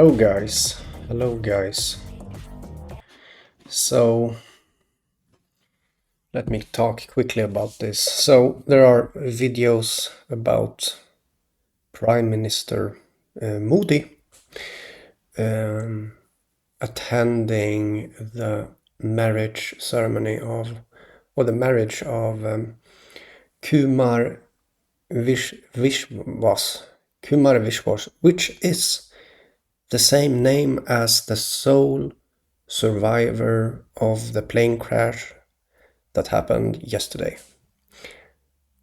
Hello guys. Hello guys. So let me talk quickly about this. So there are videos about Prime Minister Modi attending the marriage ceremony or the marriage of Kumar Vishwash, which is the same name as the sole survivor of the plane crash that happened yesterday.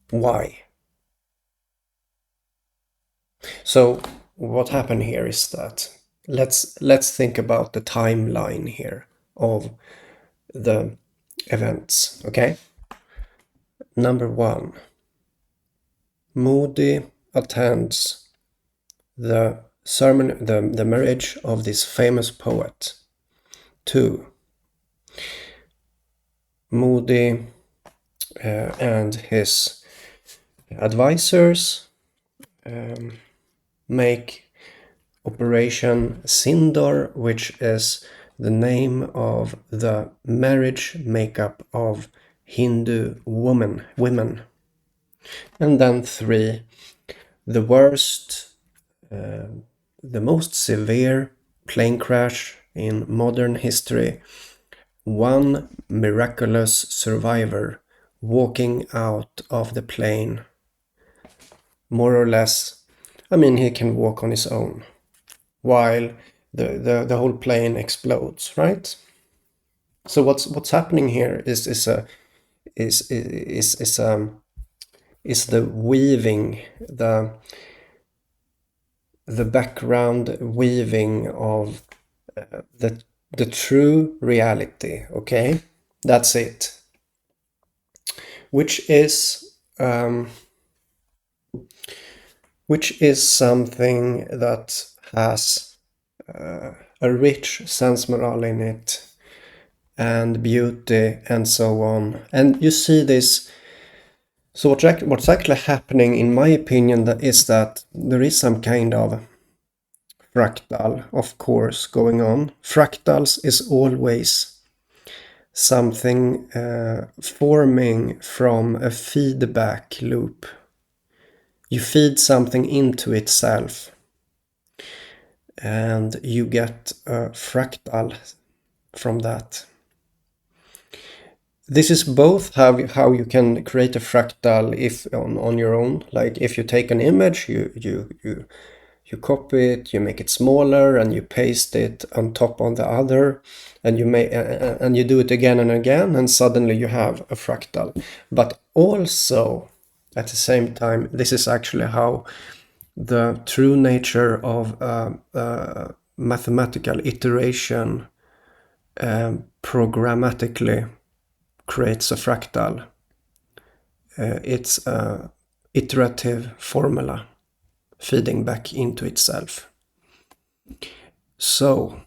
Why? So what happened here is that let's think about the timeline here of the events, okay? Number one, Modi attends the ceremony, the marriage of this famous poet. 2, Modi and his advisors make Operation Sindor, which is the name of the marriage makeup of Hindu women. And then 3, the worst, the most severe plane crash in modern history. One miraculous survivor walking out of the plane, more or less. I mean, he can walk on his own while the whole plane explodes, right? So what's happening here is the weaving, the background weaving of the true reality. Okay, that's it. Which is something that has a rich sense morale in it, and beauty, and so on. And you see this. So what's actually happening, in my opinion, is that there is some kind of fractal, of course, going on. Fractals is always something forming from a feedback loop. You feed something into itself, and you get a fractal from that. This is both how you can create a fractal if on your own. Like if you take an image, you copy it, you make it smaller, and you paste it on top of the other, and you do it again and again, and suddenly you have a fractal. But also at the same time, this is actually how the true nature of mathematical iteration programmatically creates a fractal. It's a iterative formula feeding back into itself. So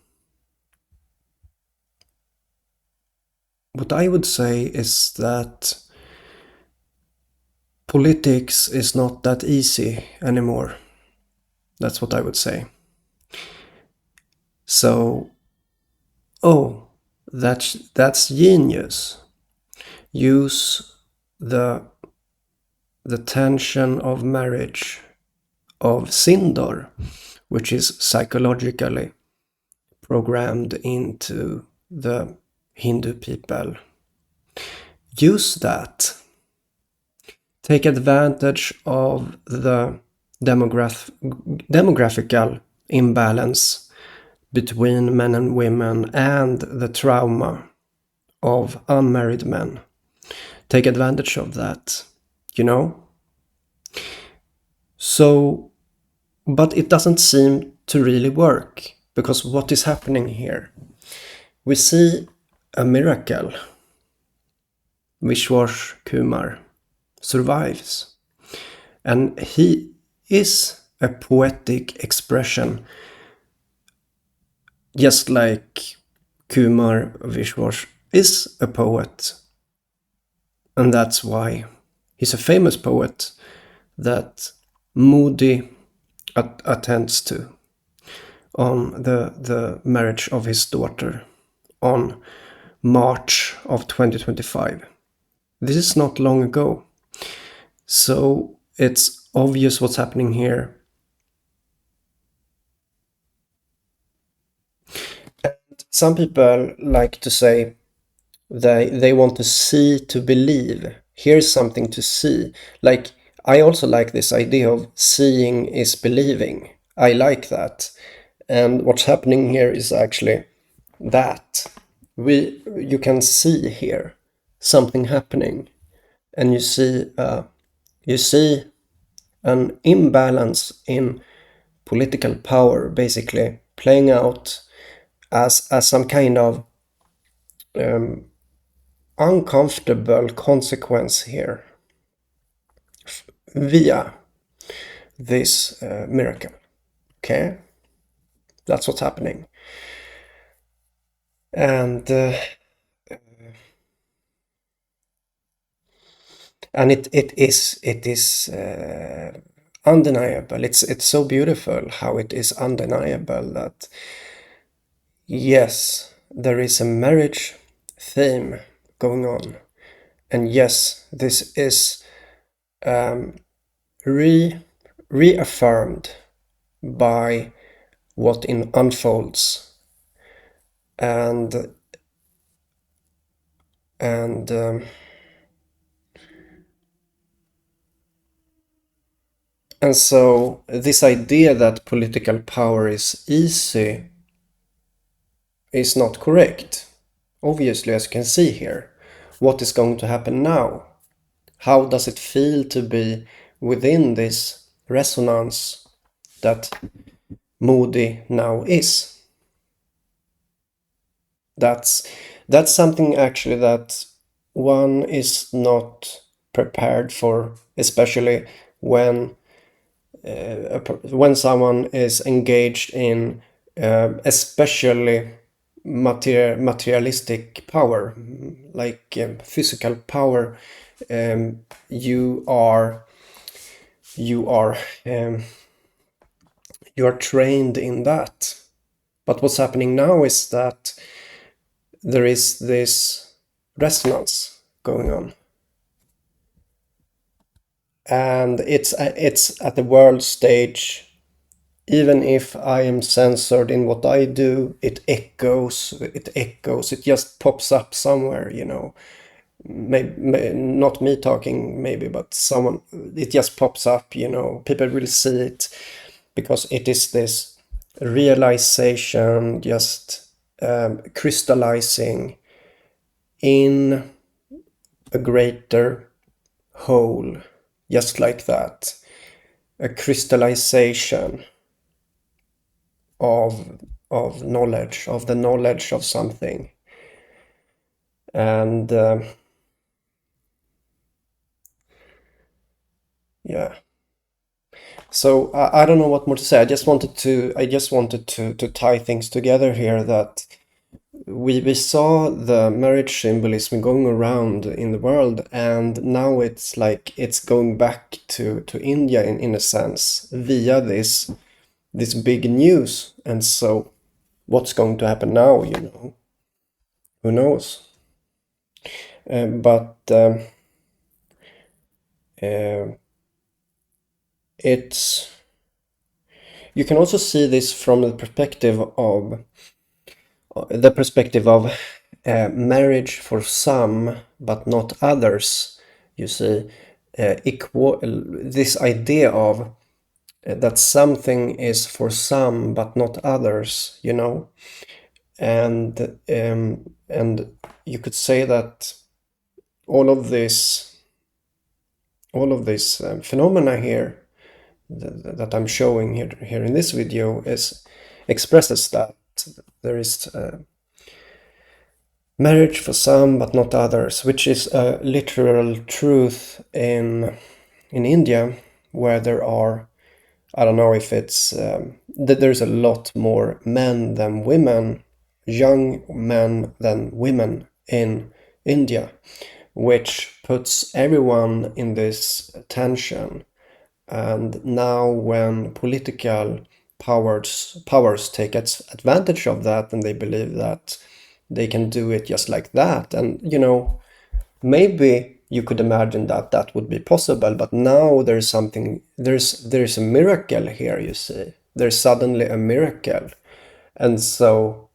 what I would say is that politics is not that easy anymore. That's what I would say. So, that's genius. Use the tension of marriage, of Sindor, which is psychologically programmed into the Hindu people. Use that. Take advantage of the demographical imbalance between men and women and the trauma of unmarried men. Take advantage of that, you know? So, but it doesn't seem to really work, because what is happening here? We see a miracle. VISHWASH Kumar survives. And he is a poetic expression, just like Kumar Vishwash is a poet. And that's why he's a famous poet that Modi attends to. on the marriage of his daughter on March of 2025. This is not long ago. So it's obvious what's happening here. And some people like to say they want to see to believe. Here's something to see. Like, I also like this idea of seeing is believing. I like that. And what's happening here is actually that you can see here something happening, and you see an imbalance in political power basically playing out as some kind of uncomfortable consequence here via this miracle. Okay, that's what's happening. And it is undeniable. It's so beautiful how it is undeniable that yes, there is a marriage theme going on, and yes, this is reaffirmed by what unfolds, and and so this idea that political power is easy is not correct. Obviously, as you can see here, what is going to happen now? How does it feel to be within this resonance that Modi now is? That's something actually that one is not prepared for, especially when someone is engaged in especially materialistic power, like physical power. You are trained in that. But what's happening now is that there is this resonance going on, and it's at the world stage. Even if I am censored in what I do, it echoes, it just pops up somewhere, not me talking maybe, but someone, it just pops up, people will see it, because it is this realization just crystallizing in a greater whole, just like that, a crystallization of knowledge, of the knowledge of something. And yeah, so I don't know what more to say. I just wanted to tie things together here, that we saw the marriage symbolism going around in the world, and now it's like it's going back to India in a sense via this big news. And so what's going to happen now, who knows? But it's, you can also see this from the perspective of marriage for some but not others. You see, this idea of that something is for some but not others, and you could say that all of this phenomena here that I'm showing here in this video expresses that there is marriage for some but not others, which is a literal truth in India, where there are, I don't know if it's that there's a lot more men than women, young men than women in India, which puts everyone in this tension. And now when political powers take advantage of that, and they believe that they can do it just like that. And maybe you could imagine that that would be possible, but now there's something, there's a miracle here, you see. There's suddenly a miracle. And so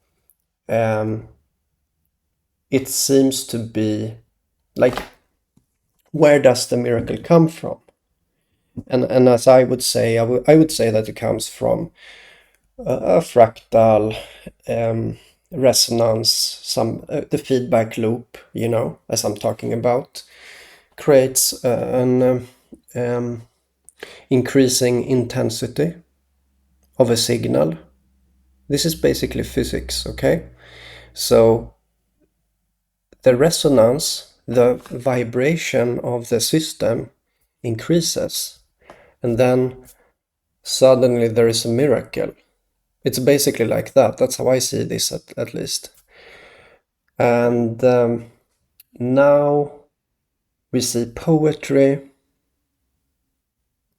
it seems to be like, where does the miracle come from? And as I would say, I would say that it comes from a fractal resonance, the feedback loop, as I'm talking about, creates an increasing intensity of a signal. This is basically physics, okay? So the resonance, the vibration of the system increases, and then suddenly there is a miracle. It's basically like that. That's how I see this, at least. And now we see poetry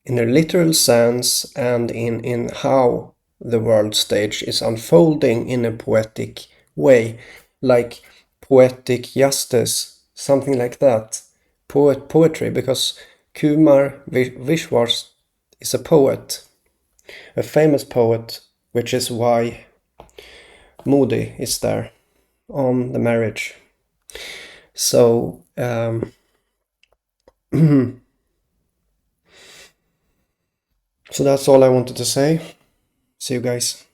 in a literal sense, and in how the world stage is unfolding in a poetic way, like poetic justice, something like that. Poetry, because Kumar Vishwash is a poet, a famous poet, which is why Modi is there on the marriage. So so that's all I wanted to say. See you guys.